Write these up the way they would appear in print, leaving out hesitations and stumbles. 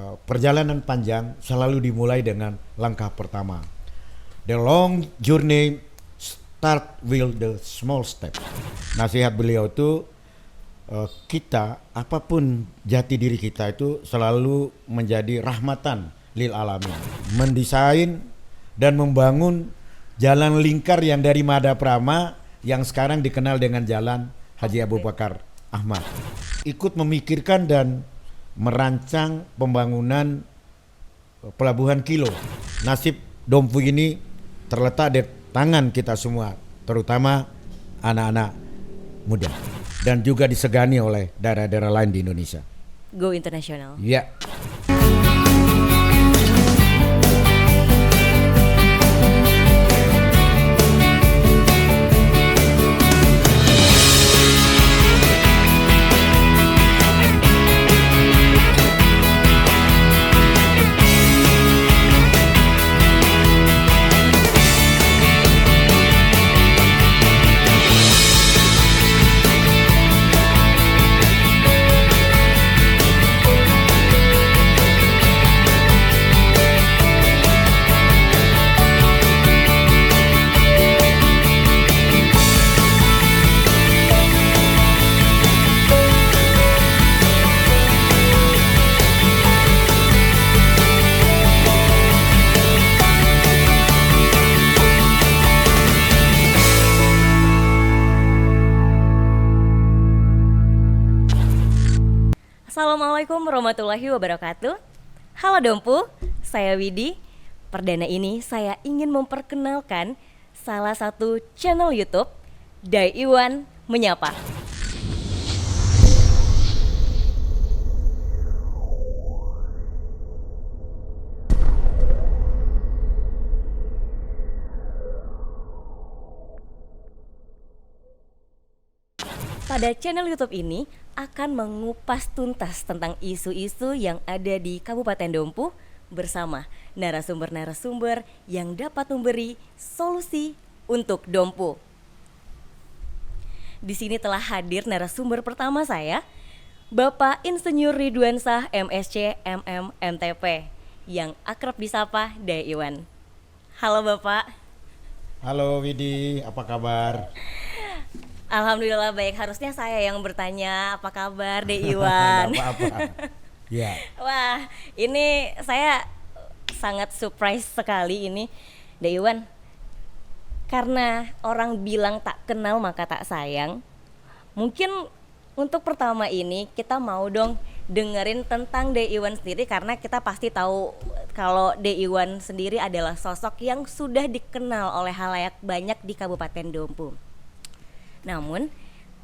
Perjalanan panjang selalu dimulai dengan langkah pertama. The long journey start with the small step. Nasihat beliau itu kita apapun jati diri kita itu selalu menjadi rahmatan lil alamin. Mendesain dan membangun jalan lingkar yang dari Madaprama yang sekarang dikenal dengan Jalan Haji Abu Bakar Ahmad. Ikut memikirkan dan merancang pembangunan pelabuhan Kilo. Nasib Dompu ini terletak di tangan kita semua, terutama anak-anak muda, dan juga disegani oleh daerah-daerah lain di Indonesia. Go internasional. Ya. Assalamualaikum warahmatullahi wabarakatuh. Halo Dompu, saya Widi. Perdana ini saya ingin memperkenalkan salah satu channel YouTube, Dai Iwan Menyapa. Pada channel YouTube ini akan mengupas tuntas tentang isu-isu yang ada di Kabupaten Dompu bersama narasumber-narasumber yang dapat memberi solusi untuk Dompu. Di sini telah hadir narasumber pertama saya, Bapak Insinyur Ridwansyah MSc MM MTP yang akrab disapa Dai Iwan. Halo Bapak. Halo Widi, apa kabar? Alhamdulillah baik, harusnya saya yang bertanya apa kabar Dai Iwan. Nggak apa-apa. Ya. Wah, ini saya sangat surprise sekali ini Dai Iwan. Karena orang bilang tak kenal maka tak sayang. Mungkin untuk pertama ini kita mau dong dengerin tentang Dai Iwan sendiri, karena kita pasti tahu kalau Dai Iwan sendiri adalah sosok yang sudah dikenal oleh halayak banyak di Kabupaten Dompu. Namun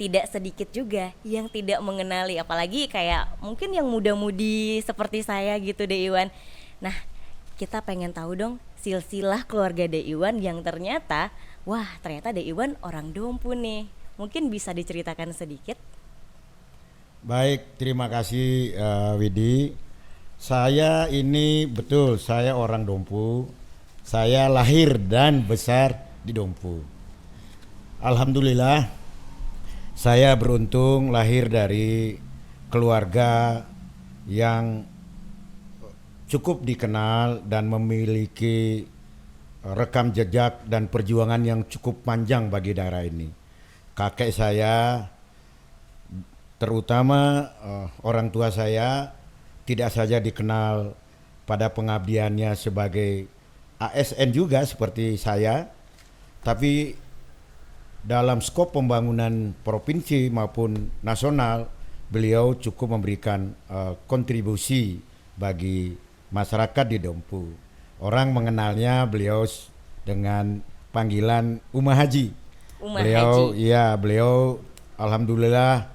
tidak sedikit juga yang tidak mengenali, apalagi kayak mungkin yang muda-mudi seperti saya gitu Dai Iwan. Nah, kita pengen tahu dong silsilah keluarga Dai Iwan yang ternyata Dai Iwan orang Dompu nih. Mungkin bisa diceritakan sedikit? Baik, terima kasih Widi. Saya ini betul, saya orang Dompu. Saya lahir dan besar di Dompu. Alhamdulillah, saya beruntung lahir dari keluarga yang cukup dikenal dan memiliki rekam jejak dan perjuangan yang cukup panjang bagi daerah ini. Kakek saya, terutama orang tua saya, tidak saja dikenal pada pengabdiannya sebagai ASN juga seperti saya, tapi dalam skop pembangunan provinsi maupun nasional, beliau cukup memberikan kontribusi bagi masyarakat di Dompu. Orang mengenalnya beliau dengan panggilan Umah Haji. Beliau alhamdulillah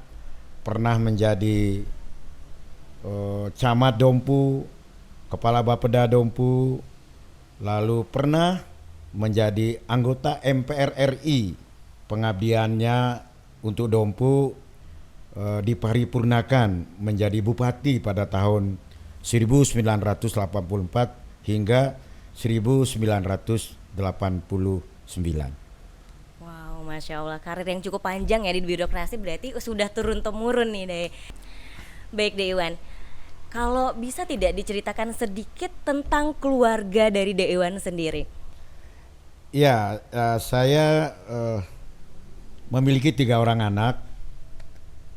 pernah menjadi camat Dompu, kepala Bapeda Dompu, lalu pernah menjadi anggota MPR RI. Pengabdiannya untuk Dompu diparipurnakan menjadi bupati pada tahun 1984 hingga 1989. Wow, Masya Allah, karir yang cukup panjang ya di birokrasi, berarti sudah turun-temurun nih Dai. Baik Dai Iwan, Kalau bisa tidak diceritakan sedikit tentang keluarga dari De Iwan sendiri? Ya, saya memiliki 3 orang anak.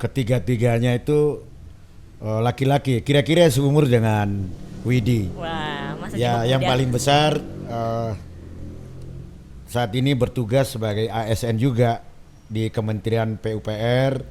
Ketiga-tiganya itu laki-laki, kira-kira seumur dengan Widi. Wah, masih Ya, cukup yang muda. paling besar saat ini bertugas sebagai ASN juga di Kementerian PUPR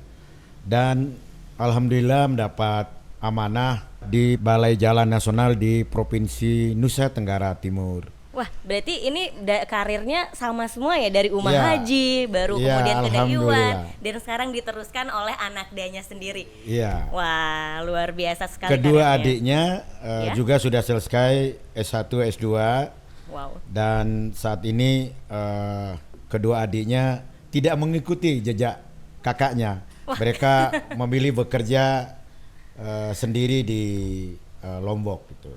dan alhamdulillah mendapat amanah di Balai Jalan Nasional di Provinsi Nusa Tenggara Timur. Wah, berarti ini karirnya sama semua ya, dari Umah Ya. Haji, baru Ya, kemudian ke Dayuan, alhamdulillah. dan sekarang diteruskan oleh anak Danya sendiri. Iya. Wah, luar biasa sekali Kedua karirnya. adiknya Ya. juga sudah selesai S1, S2 Wow. dan saat ini kedua adiknya tidak mengikuti jejak kakaknya. Mereka memilih bekerja sendiri di Lombok gitu.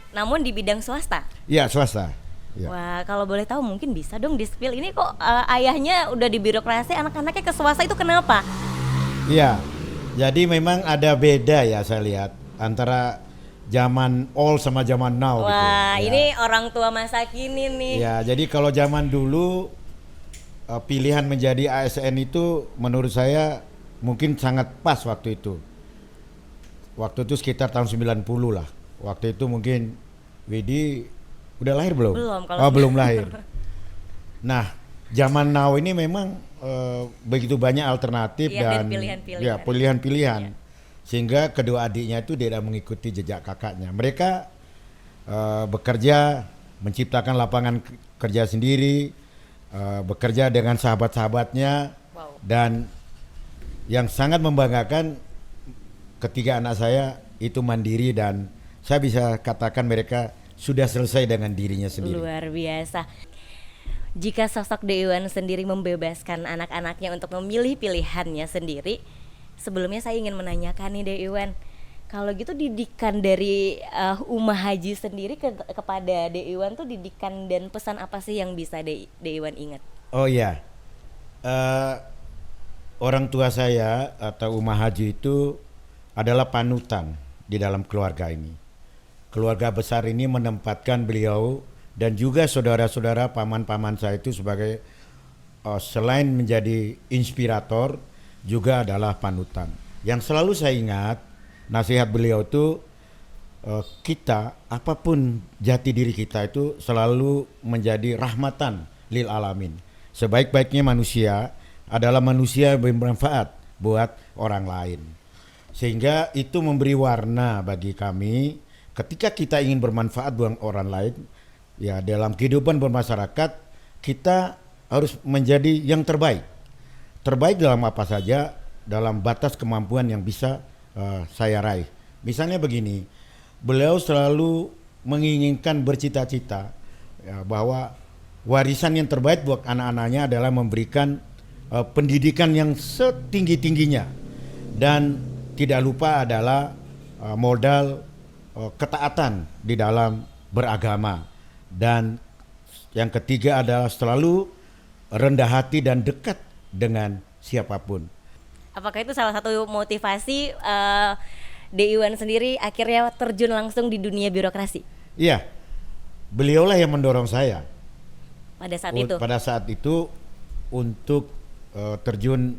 Namun di bidang swasta. Iya, swasta. Ya. Wah, kalau boleh tahu mungkin bisa dong di-spill, ini kok ayahnya udah di birokrasi, anak-anaknya ke swasta, itu kenapa? Iya. Jadi memang ada beda ya saya lihat antara zaman old sama zaman now gitu. Wah, Ya. ini orang tua masa kini nih. Ya, jadi kalau zaman dulu pilihan menjadi ASN itu menurut saya mungkin sangat pas waktu itu. Waktu itu sekitar tahun 90 lah. Waktu itu mungkin Widi udah lahir belum? Belum, kalau Oh, belum lahir. Nah, zaman now ini memang begitu banyak alternatif Iya, dan dan pilihan-pilihan. ya pilihan-pilihan. Iya. Sehingga kedua adiknya itu tidak mengikuti jejak kakaknya. Mereka bekerja, menciptakan lapangan kerja sendiri, bekerja dengan sahabat-sahabatnya, Wow. dan yang sangat membanggakan ketiga anak saya itu mandiri dan saya bisa katakan mereka sudah selesai dengan dirinya sendiri. Luar biasa. Jika sosok De Iwan sendiri membebaskan anak-anaknya untuk memilih pilihannya sendiri, sebelumnya saya ingin menanyakan nih De Iwan, kalau gitu didikan dari Umah Haji sendiri kepada De Iwan tuh didikan dan pesan apa sih yang bisa De Iwan ingat? Oh iya, orang tua saya atau Umah Haji itu adalah panutan di dalam keluarga ini. Keluarga besar ini menempatkan beliau dan juga saudara-saudara paman-paman saya itu sebagai selain menjadi inspirator juga adalah panutan. Yang selalu saya ingat nasihat beliau itu kita apapun jati diri kita itu selalu menjadi rahmatan lil alamin. Sebaik-baiknya manusia adalah manusia yang bermanfaat buat orang lain. Sehingga itu memberi warna bagi kami ketika kita ingin bermanfaat buat orang lain, ya dalam kehidupan bermasyarakat kita harus menjadi yang terbaik. Terbaik dalam apa saja, dalam batas kemampuan yang bisa saya raih. Misalnya begini, beliau selalu menginginkan bercita-cita ya, bahwa warisan yang terbaik buat anak-anaknya adalah memberikan pendidikan yang setinggi-tingginya, dan tidak lupa adalah modal ketaatan di dalam beragama, dan yang ketiga adalah selalu rendah hati dan dekat dengan siapapun. Apakah itu salah satu motivasi De Iwan sendiri akhirnya terjun langsung di dunia birokrasi Iya, beliaulah yang mendorong saya pada saat itu? pada saat itu untuk terjun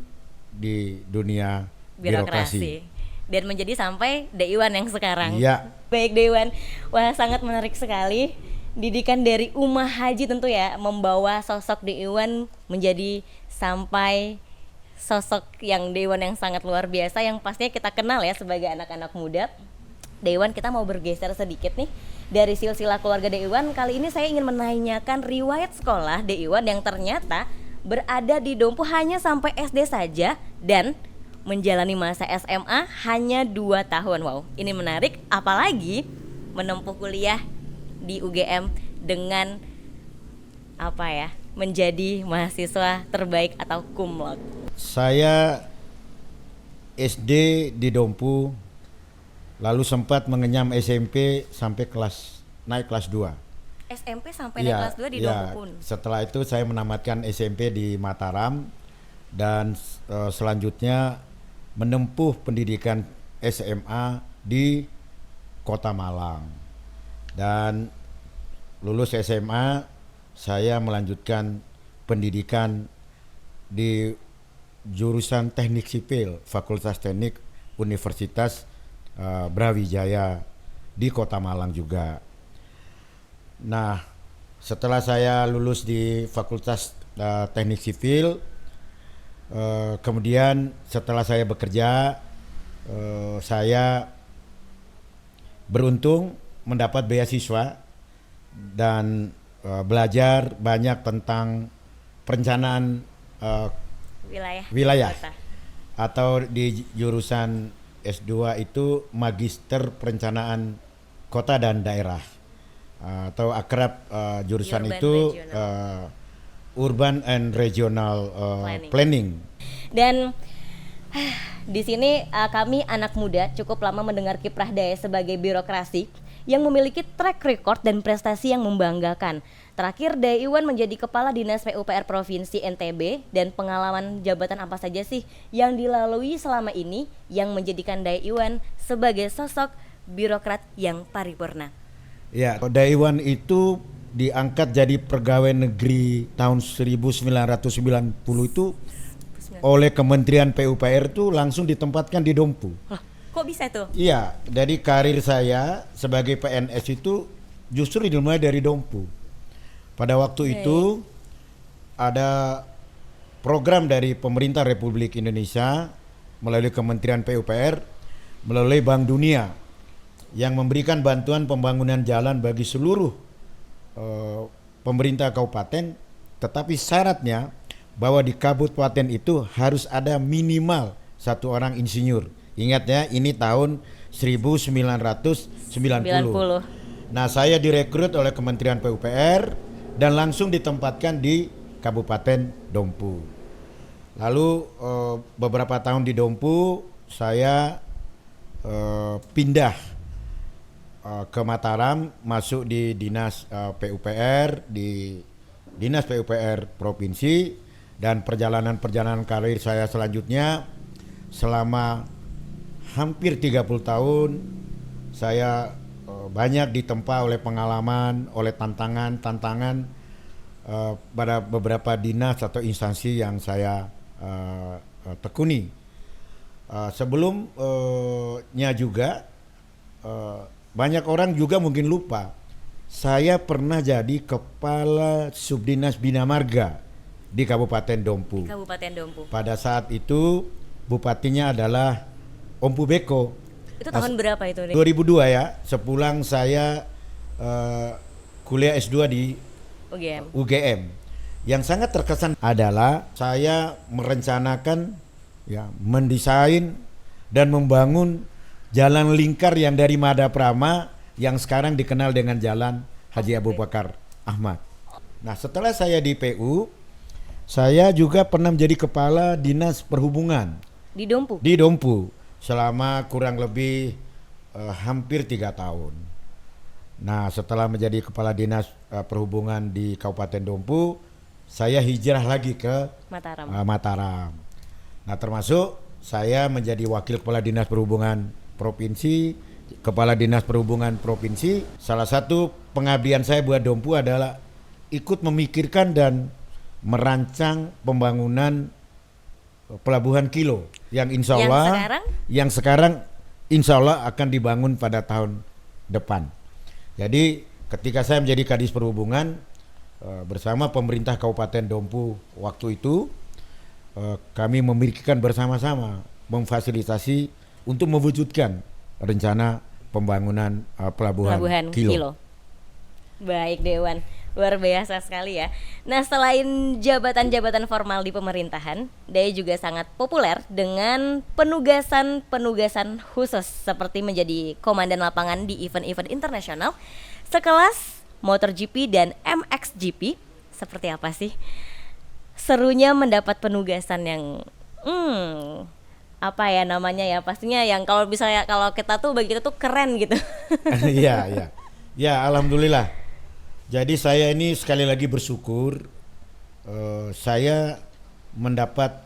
di dunia birokrasi. Dan menjadi sampai De Iwan yang sekarang. Iya. Baik De Iwan, wah sangat menarik sekali. Didikan dari Umah Haji tentu ya membawa sosok De Iwan menjadi sampai sosok yang De Iwan yang sangat luar biasa, yang pastinya kita kenal ya sebagai anak-anak muda. De Iwan, kita mau bergeser sedikit nih dari silsilah keluarga De Iwan. Kali ini saya ingin menanyakan riwayat sekolah De Iwan yang ternyata berada di Dompu hanya sampai SD saja dan menjalani masa SMA hanya 2 tahun. Wow, ini menarik, apalagi menempuh kuliah di UGM dengan apa ya, menjadi mahasiswa terbaik atau cum laude. Saya SD di Dompu, lalu sempat mengenyam SMP sampai naik kelas 2. SMP sampai naik kelas 2 di Dompu pun. Setelah itu saya menamatkan SMP di Mataram dan selanjutnya menempuh pendidikan SMA di Kota Malang. Dan lulus SMA, saya melanjutkan pendidikan di jurusan Teknik Sipil, Fakultas Teknik Universitas Brawijaya di Kota Malang juga. Nah, setelah saya lulus di Fakultas Teknik Sipil, kemudian setelah saya bekerja, saya beruntung mendapat beasiswa dan belajar banyak tentang perencanaan wilayah kota. atau di jurusan S2 itu Magister Perencanaan Kota dan Daerah, atau akrab jurusan Urban itu Urban and Regional Planning. Dan di sini kami anak muda cukup lama mendengar kiprah Daya sebagai birokrasi yang memiliki track record dan prestasi yang membanggakan. Terakhir, Daya Iwan menjadi Kepala Dinas PUPR Provinsi NTB, dan pengalaman jabatan apa saja sih yang dilalui selama ini yang menjadikan Daya Iwan sebagai sosok birokrat yang paripurna? Ya, Daya Iwan itu diangkat jadi pegawai negeri tahun 1990 itu oleh Kementerian PUPR itu langsung ditempatkan di Dompu. Loh, kok bisa tuh? Iya, dari karir saya sebagai PNS itu justru dimulai dari Dompu. Pada waktu itu ada program dari pemerintah Republik Indonesia melalui Kementerian PUPR, melalui Bank Dunia, yang memberikan bantuan pembangunan jalan bagi seluruh pemerintah kabupaten, tetapi syaratnya bahwa di kabupaten itu harus ada minimal 1 orang insinyur. Ingat ya, ini tahun 1990. Nah, saya direkrut oleh Kementerian PUPR dan langsung ditempatkan di Kabupaten Dompu. Lalu beberapa tahun di Dompu saya pindah ke Mataram, masuk di Dinas PUPR, di Dinas PUPR Provinsi, dan perjalanan karir saya selanjutnya selama hampir 30 tahun saya banyak ditempa oleh pengalaman, oleh tantangan pada beberapa dinas atau instansi yang saya tekuni. Sebelumnya juga banyak orang juga mungkin lupa, saya pernah jadi Kepala Subdinas Bina Marga di Kabupaten Dompu. Pada saat itu bupatinya adalah Om Pubeko. Itu tahun berapa itu? 2002 ya, sepulang saya kuliah S2 di UGM. Yang sangat terkesan adalah saya merencanakan, ya, mendesain dan membangun jalan lingkar yang dari Madaprama yang sekarang dikenal dengan Jalan Haji Abu Bakar Ahmad. Nah, setelah saya di PU, saya juga pernah menjadi Kepala Dinas Perhubungan di Dompu. Selama kurang lebih hampir 3 tahun. Nah, setelah menjadi Kepala Dinas Perhubungan di Kabupaten Dompu, saya hijrah lagi ke Mataram. Nah, termasuk saya menjadi Wakil Kepala Dinas Perhubungan Provinsi, Kepala Dinas Perhubungan Provinsi. Salah satu pengabdian saya buat Dompu adalah ikut memikirkan dan merancang pembangunan Pelabuhan Kilo yang sekarang insya Allah akan dibangun pada tahun depan. Jadi ketika saya menjadi Kadis Perhubungan bersama pemerintah Kabupaten Dompu waktu itu, kami memikirkan bersama-sama memfasilitasi untuk mewujudkan rencana pembangunan Pelabuhan Kilo. Baik, Dewan. Luar biasa sekali ya. Nah, selain jabatan-jabatan formal di pemerintahan, Daya juga sangat populer dengan penugasan khusus seperti menjadi komandan lapangan di event-event internasional sekelas MotoGP dan MXGP. Seperti apa sih serunya mendapat penugasan yang apa ya namanya ya, pastinya yang kalau kita tuh bagi kita tuh keren gitu. Iya. Ya, alhamdulillah. Jadi saya ini sekali lagi bersyukur saya mendapat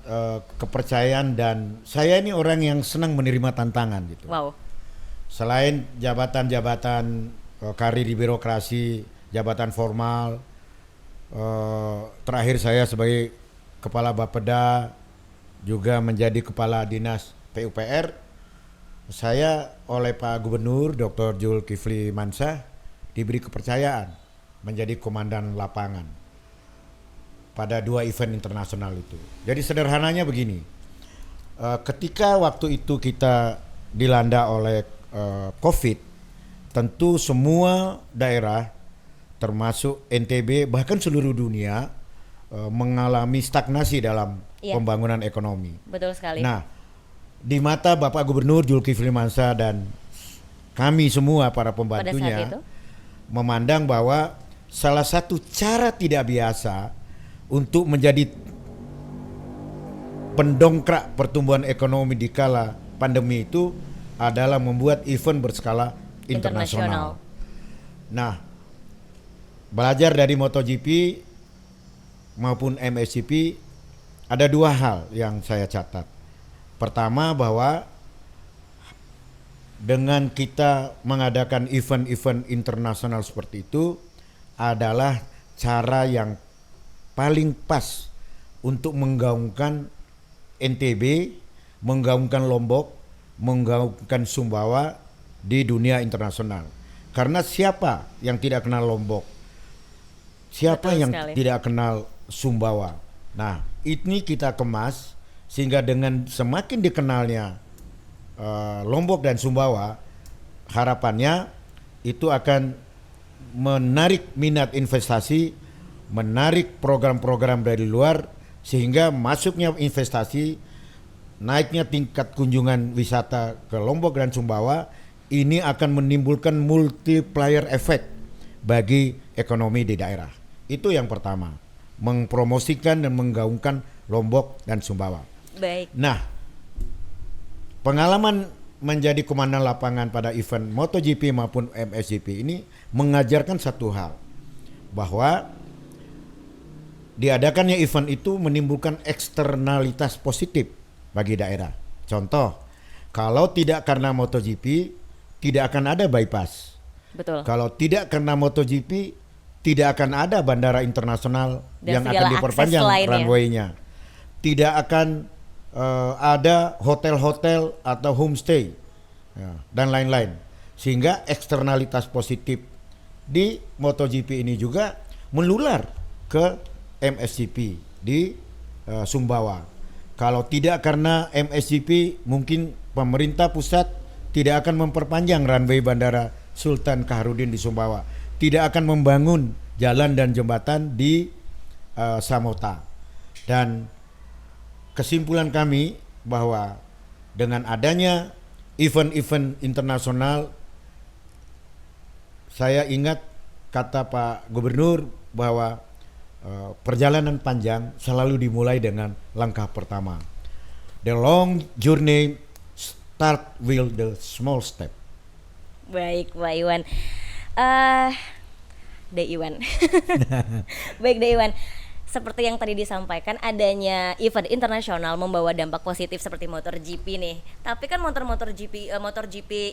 kepercayaan, dan saya ini orang yang senang menerima tantangan gitu. Wow. Selain jabatan-jabatan karir di birokrasi, jabatan formal, terakhir saya sebagai kepala Bapeda, juga menjadi kepala dinas PUPR. Saya oleh Pak Gubernur Dr. Zulkifli Mansah diberi kepercayaan menjadi komandan lapangan pada 2 event internasional itu. Jadi sederhananya begini, ketika waktu itu kita dilanda oleh COVID, tentu semua daerah termasuk NTB bahkan seluruh dunia mengalami stagnasi dalam pembangunan ekonomi. Betul sekali. Nah, di mata Bapak Gubernur Zulkifli Mansah dan kami semua para pembantunya memandang bahwa salah satu cara tidak biasa untuk menjadi pendongkrak pertumbuhan ekonomi di kala pandemi itu adalah membuat event berskala internasional. Nah, belajar dari MotoGP maupun MXGP ada 2 hal yang saya catat. Pertama, bahwa dengan kita mengadakan event-event internasional seperti itu adalah cara yang paling pas untuk menggaungkan NTB, menggaungkan Lombok, menggaungkan Sumbawa di dunia internasional. Karena siapa yang tidak kenal Lombok? Siapa Betul yang sekali. tidak kenal Sumbawa? Nah, ini kita kemas sehingga dengan semakin dikenalnya Lombok dan Sumbawa, harapannya itu akan menarik minat investasi, menarik program-program dari luar, sehingga masuknya investasi, naiknya tingkat kunjungan wisata ke Lombok dan Sumbawa ini akan menimbulkan multiplier effect bagi ekonomi di daerah. Itu yang pertama, mempromosikan dan menggaungkan Lombok dan Sumbawa. Baik. Nah, pengalaman menjadi komandan lapangan pada event MotoGP maupun MXGP ini mengajarkan satu hal, bahwa diadakannya event itu menimbulkan eksternalitas positif bagi daerah. Contoh, kalau tidak karena MotoGP tidak akan ada bypass. Betul. Kalau tidak karena MotoGP tidak akan ada bandara internasional Dan yang segala akan akses diperpanjang lainnya. runway-nya. Tidak akan ada hotel-hotel atau homestay dan lain-lain. Sehingga eksternalitas positif di MotoGP ini juga menular ke MXGP di Sumbawa. Kalau tidak karena MXGP, mungkin pemerintah pusat tidak akan memperpanjang runway Bandara Sultan Kaharudin di Sumbawa, tidak akan membangun jalan dan jembatan di Samota. Dan kesimpulan kami bahwa dengan adanya event-event internasional, saya ingat kata Pak Gubernur bahwa perjalanan panjang selalu dimulai dengan langkah pertama. The long journey start with the small step. Baik, Pak Iwan. De Iwan. Baik, De Iwan. Seperti yang tadi disampaikan, adanya event internasional membawa dampak positif seperti MotoGP nih. Tapi kan MotoGP,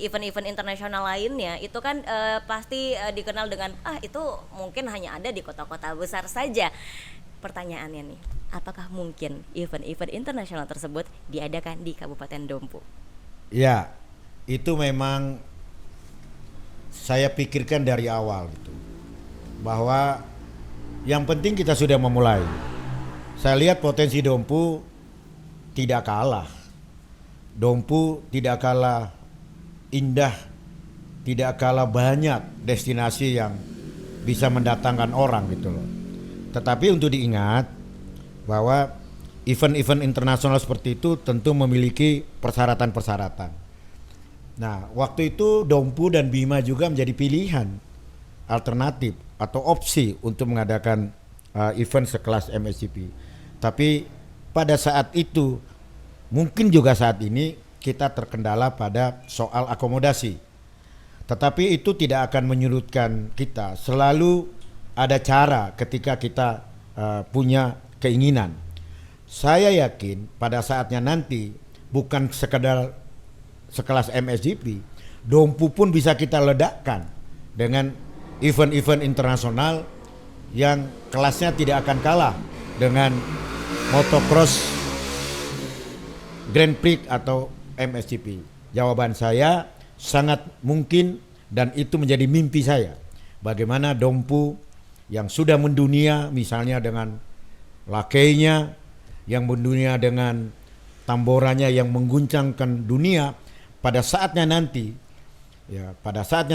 event-event internasional lainnya itu kan pasti dikenal dengan itu mungkin hanya ada di kota-kota besar saja. Pertanyaannya nih, apakah mungkin event-event internasional tersebut diadakan di Kabupaten Dompu? Ya, itu memang saya pikirkan dari awal gitu, bahwa yang penting kita sudah memulai. Saya lihat potensi Dompu tidak kalah. Dompu tidak kalah indah, tidak kalah banyak destinasi yang bisa mendatangkan orang gitu loh. Tetapi untuk diingat bahwa event-event internasional seperti itu tentu memiliki persyaratan-persyaratan. Nah, waktu itu Dompu dan Bima juga menjadi pilihan alternatif atau opsi untuk mengadakan event sekelas MXGP. Tapi pada saat itu, mungkin juga saat ini kita terkendala pada soal akomodasi. Tetapi itu tidak akan menyurutkan kita. Selalu ada cara ketika kita punya keinginan. Saya yakin pada saatnya nanti bukan sekedar sekelas MXGP, Dompu pun bisa kita ledakkan dengan event-event internasional yang kelasnya tidak akan kalah dengan motocross Grand Prix atau MXGP. Jawaban saya sangat mungkin dan itu menjadi mimpi saya. Bagaimana Dompu yang sudah mendunia misalnya dengan lakeinya, yang mendunia dengan tamboranya yang mengguncangkan dunia, pada saatnya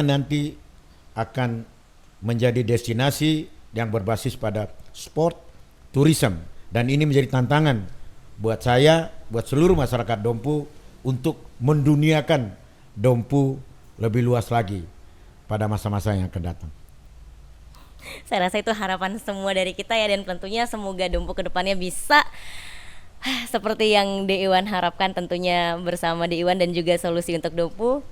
nanti akan menjadi destinasi yang berbasis pada sport, tourism, dan ini menjadi tantangan buat saya, buat seluruh masyarakat Dompu untuk menduniakan Dompu lebih luas lagi pada masa-masa yang akan datang. Saya rasa itu harapan semua dari kita ya, dan tentunya semoga Dompu kedepannya bisa seperti yang De Iwan harapkan, tentunya bersama De Iwan dan juga solusi untuk Dompu.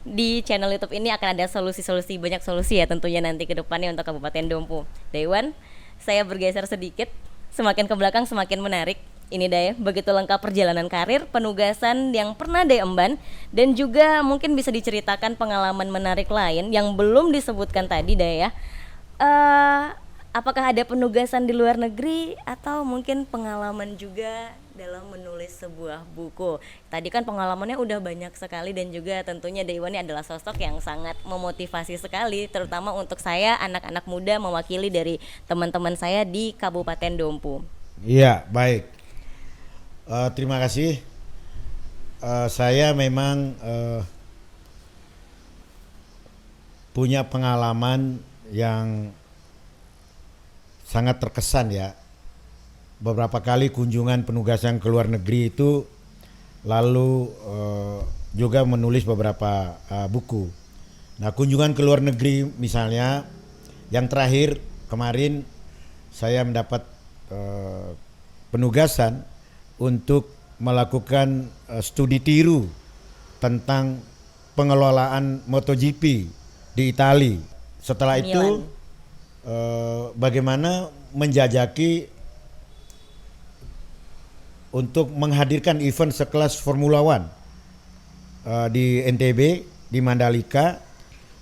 Di channel YouTube ini akan ada solusi-solusi, banyak solusi ya tentunya nanti ke depannya untuk Kabupaten Dompu. De Iwan, saya bergeser sedikit, semakin ke belakang semakin menarik. Ini Day, begitu lengkap perjalanan karir, penugasan yang pernah Day emban, dan juga mungkin bisa diceritakan pengalaman menarik lain yang belum disebutkan tadi Day ya. Apakah ada penugasan di luar negeri atau mungkin pengalaman juga dalam menulis sebuah buku? Tadi kan pengalamannya udah banyak sekali dan juga tentunya De Iwan ini adalah sosok yang sangat memotivasi sekali, terutama untuk saya anak-anak muda mewakili dari teman-teman saya di Kabupaten Dompu. Iya, baik. Terima kasih. Saya memang punya pengalaman yang sangat terkesan ya. Beberapa kali kunjungan penugasan ke luar negeri itu, lalu juga menulis beberapa buku. Nah, kunjungan ke luar negeri misalnya yang terakhir kemarin saya mendapat penugasan untuk melakukan studi tiru tentang pengelolaan MotoGP di Italia. Setelah itu bagaimana menjajaki untuk menghadirkan event sekelas Formula One di NTB, di Mandalika,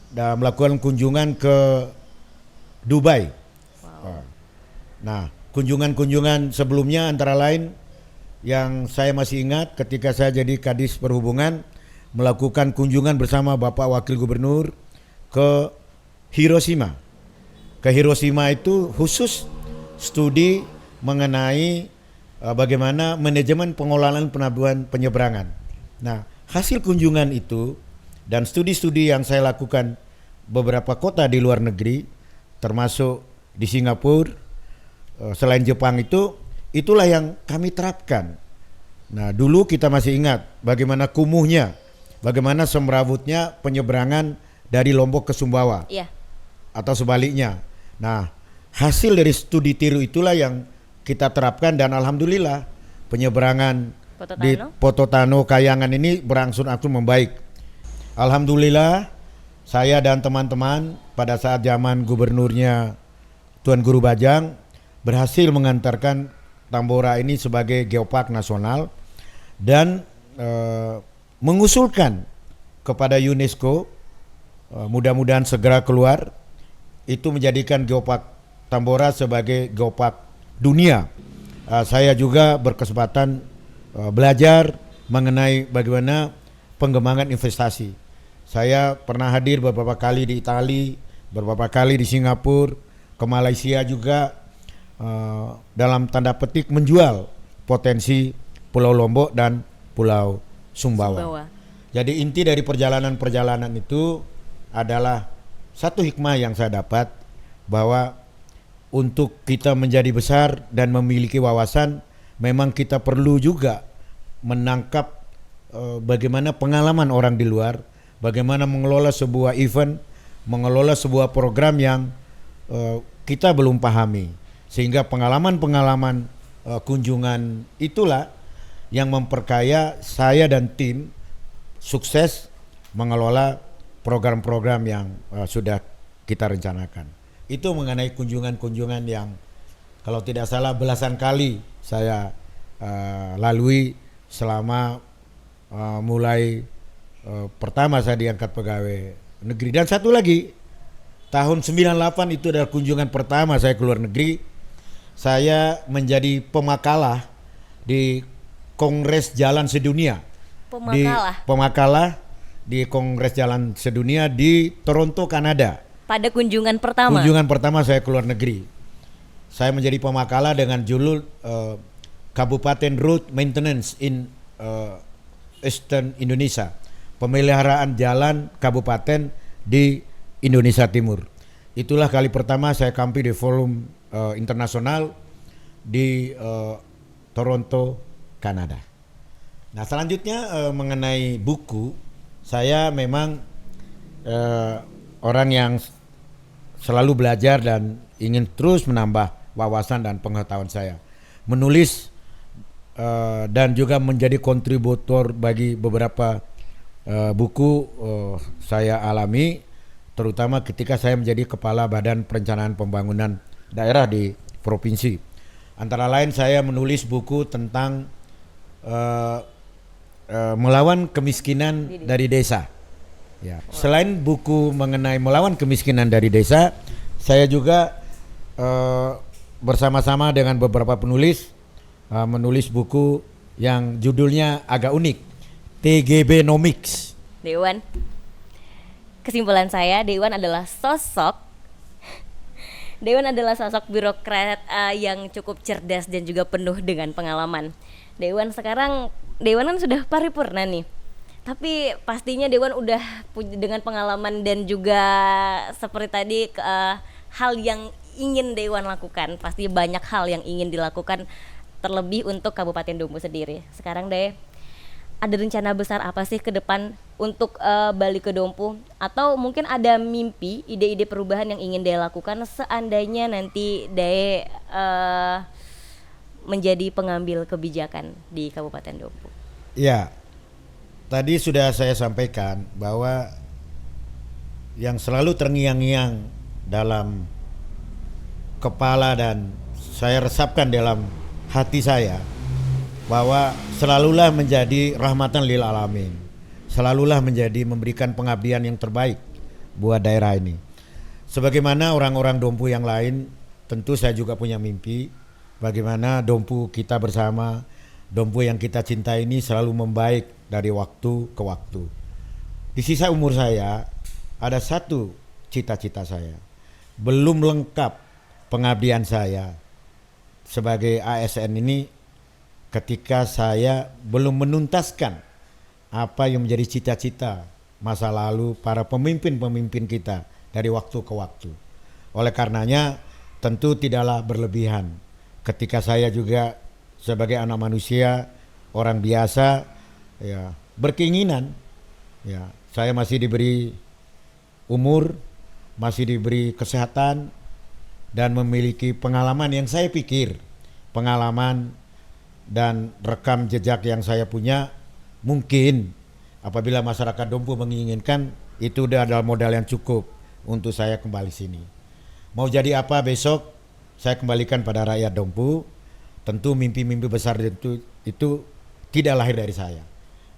dan melakukan kunjungan ke Dubai. Wow. Nah, kunjungan-kunjungan sebelumnya antara lain yang saya masih ingat ketika saya jadi Kadis Perhubungan, melakukan kunjungan bersama Bapak Wakil Gubernur ke Hiroshima. Ke Hiroshima itu khusus studi mengenai bagaimana manajemen pengelolaan pelabuhan penyeberangan. Nah, hasil kunjungan itu dan studi-studi yang saya lakukan beberapa kota di luar negeri, termasuk di Singapura, selain Jepang itulah yang kami terapkan. Nah, dulu kita masih ingat bagaimana kumuhnya, bagaimana semrawutnya penyeberangan dari Lombok ke Sumbawa, atau sebaliknya. Nah, hasil dari studi tiru itulah yang kita terapkan dan alhamdulillah penyeberangan di Pototano Kayangan ini berangsur-angsur membaik. Alhamdulillah saya dan teman-teman pada saat zaman gubernurnya Tuan Guru Bajang berhasil mengantarkan Tambora ini sebagai geopark nasional dan mengusulkan kepada UNESCO, mudah-mudahan segera keluar, itu menjadikan geopark Tambora sebagai geopark dunia. Saya juga berkesempatan belajar mengenai bagaimana pengembangan investasi. Saya pernah hadir beberapa kali di Italia, beberapa kali di Singapura, ke Malaysia juga, dalam tanda petik menjual potensi Pulau Lombok dan Pulau Sumbawa. Jadi inti dari perjalanan-perjalanan itu adalah satu hikmah yang saya dapat, bahwa untuk kita menjadi besar dan memiliki wawasan, memang kita perlu juga menangkap bagaimana pengalaman orang di luar, bagaimana mengelola sebuah event, mengelola sebuah program yang kita belum pahami. Sehingga pengalaman-pengalaman kunjungan itulah yang memperkaya saya dan tim sukses mengelola program-program yang sudah kita rencanakan. Itu mengenai kunjungan-kunjungan yang kalau tidak salah belasan kali saya lalui selama mulai pertama saya diangkat pegawai negeri. Dan satu lagi, tahun 98 itu adalah kunjungan pertama saya ke luar negeri. Saya menjadi pemakalah di Kongres Jalan Sedunia. Pemakalah di Kongres Jalan Sedunia di Toronto, Kanada. Pada kunjungan pertama? Kunjungan pertama saya ke luar negeri. Saya menjadi pemakalah dengan judul Kabupaten Road Maintenance in Eastern Indonesia. Pemeliharaan jalan kabupaten di Indonesia Timur. Itulah kali pertama saya kampi di forum internasional di Toronto, Kanada. Nah, selanjutnya mengenai buku, saya memang orang yang selalu belajar dan ingin terus menambah wawasan dan pengetahuan saya. Menulis dan juga menjadi kontributor bagi beberapa buku saya alami, terutama ketika saya menjadi kepala Badan Perencanaan Pembangunan Daerah di provinsi. Antara lain saya menulis buku tentang melawan kemiskinan dari desa. Ya. Selain buku mengenai melawan kemiskinan dari desa, saya juga bersama-sama dengan beberapa penulis menulis buku yang judulnya agak unik, TGB Nomics. Dewan, kesimpulan saya Dewan adalah sosok birokrat yang cukup cerdas dan juga penuh dengan pengalaman. Dewan kan sudah paripurna nih. Tapi pastinya Dewan udah dengan pengalaman dan juga seperti tadi hal yang ingin Dewan lakukan. Pasti banyak hal yang ingin dilakukan terlebih untuk Kabupaten Dompu sendiri. Sekarang ada rencana besar apa sih ke depan untuk balik ke Dompu? Atau mungkin ada mimpi, ide-ide perubahan yang ingin Dea lakukan seandainya nanti Dea menjadi pengambil kebijakan di Kabupaten Dompu? Ya, tadi sudah saya sampaikan bahwa yang selalu terngiang-ngiang dalam kepala dan saya resapkan dalam hati saya, bahwa selalulah menjadi rahmatan lil alamin, selalulah menjadi memberikan pengabdian yang terbaik buat daerah ini. Sebagaimana orang-orang Dompu yang lain, tentu saya juga punya mimpi bagaimana Dompu kita bersama, Dompu yang kita cintai ini selalu membaik dari waktu ke waktu. Di sisa umur saya ada satu cita-cita saya, belum lengkap pengabdian saya sebagai ASN ini ketika saya belum menuntaskan apa yang menjadi cita-cita masa lalu para pemimpin-pemimpin kita dari waktu ke waktu. Oleh karenanya tentu tidaklah berlebihan ketika saya juga sebagai anak manusia, orang biasa, ya, berkeinginan, ya, saya masih diberi umur, masih diberi kesehatan dan memiliki pengalaman yang saya pikir, pengalaman dan rekam jejak yang saya punya, mungkin apabila masyarakat Dompu menginginkan, itu adalah modal yang cukup untuk saya kembali sini. Mau jadi apa besok, saya kembalikan pada rakyat Dompu. Tentu mimpi-mimpi besar itu tidak lahir dari saya.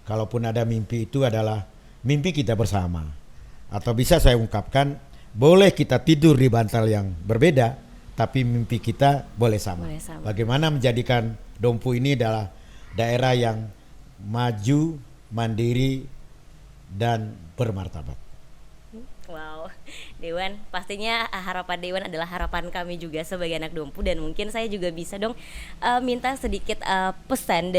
Kalaupun ada mimpi, itu adalah mimpi kita bersama. Atau bisa saya ungkapkan, boleh kita tidur di bantal yang berbeda, tapi mimpi kita boleh sama. Bagaimana menjadikan Dompu ini adalah daerah yang maju, mandiri, dan bermartabat. Wow, Dewan, pastinya harapan Dewan adalah harapan kami juga sebagai anak Dompu, dan mungkin saya juga bisa dong minta sedikit pesan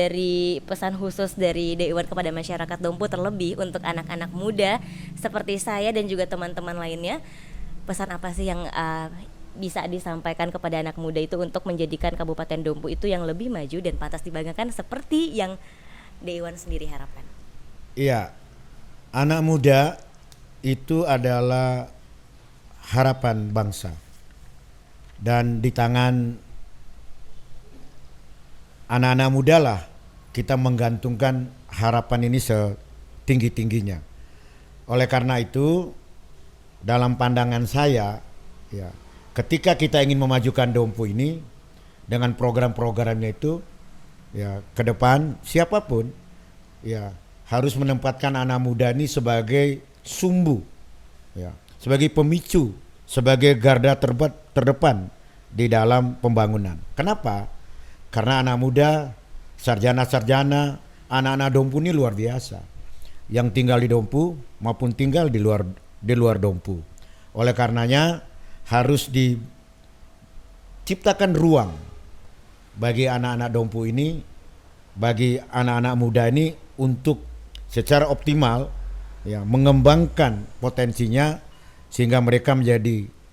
khusus dari Dewan kepada masyarakat Dompu, terlebih untuk anak-anak muda seperti saya dan juga teman-teman lainnya. Pesan apa sih yang bisa disampaikan kepada anak muda itu untuk menjadikan Kabupaten Dompu itu yang lebih maju dan pantas dibanggakan seperti yang Dewan sendiri harapkan? Iya, anak muda itu adalah harapan bangsa, dan di tangan anak-anak muda lah kita menggantungkan harapan ini setinggi-tingginya. Oleh karena itu, dalam pandangan saya, ya, ketika kita ingin memajukan Dompu ini dengan program-programnya itu, ya, ke depan siapapun, ya, harus menempatkan anak muda ini sebagai sumbu, ya, sebagai pemicu, sebagai garda terdepan di dalam pembangunan. Kenapa? Karena anak muda, sarjana-sarjana, anak-anak Dompu ini luar biasa, yang tinggal di Dompu maupun tinggal di luar Dompu. Oleh karenanya harus diciptakan ruang bagi anak-anak Dompu ini, bagi anak-anak muda ini untuk secara optimal, ya, mengembangkan potensinya sehingga mereka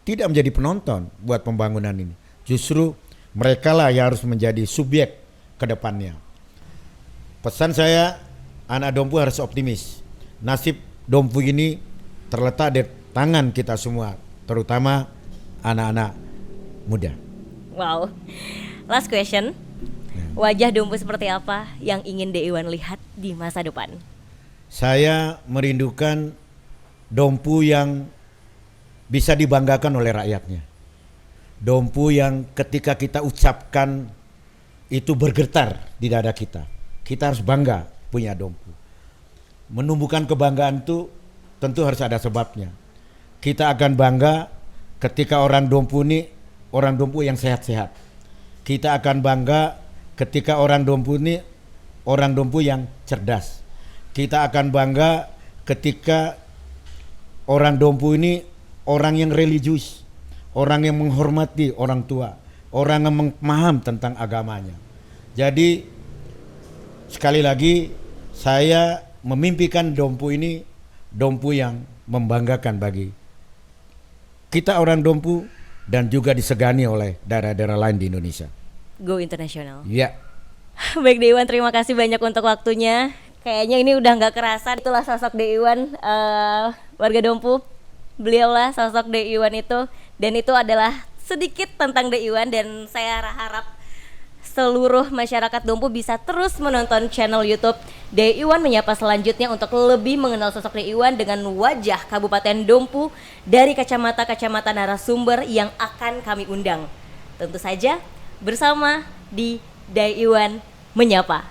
tidak menjadi penonton buat pembangunan ini. Justru mereka lah yang harus menjadi subjek ke depannya. Pesan saya, anak Dompu harus optimis. Nasib Dompu ini terletak di tangan kita semua, terutama anak-anak muda. Wow. Last question. Wajah Dompu seperti apa yang ingin De Iwan lihat di masa depan? Saya merindukan Dompu yang bisa dibanggakan oleh rakyatnya. Dompu yang ketika kita ucapkan itu bergetar di dada kita. Kita harus bangga punya Dompu. Menumbuhkan kebanggaan itu tentu harus ada sebabnya. Kita akan bangga ketika orang Dompu ini orang Dompu yang sehat-sehat. Kita akan bangga ketika orang Dompu ini orang Dompu yang cerdas. Kita akan bangga ketika orang Dompu ini orang yang religius, orang yang menghormati orang tua, orang yang memaham tentang agamanya. Jadi sekali lagi saya memimpikan Dompu ini Dompu yang membanggakan bagi kita orang Dompu dan juga disegani oleh daerah-daerah lain di Indonesia. Go internasional. Ya. Baik De Iwan, terima kasih banyak untuk waktunya. Kayaknya ini udah nggak kerasa. Itulah sosok De Iwan, warga Dompu. Beliaulah sosok De Iwan itu, dan itu adalah sedikit tentang De Iwan. Dan saya harap seluruh masyarakat Dompu bisa terus menonton channel YouTube De Iwan Menyapa selanjutnya untuk lebih mengenal sosok De Iwan dengan wajah Kabupaten Dompu dari kacamata-kacamata narasumber yang akan kami undang. Tentu saja bersama di De Iwan Menyapa.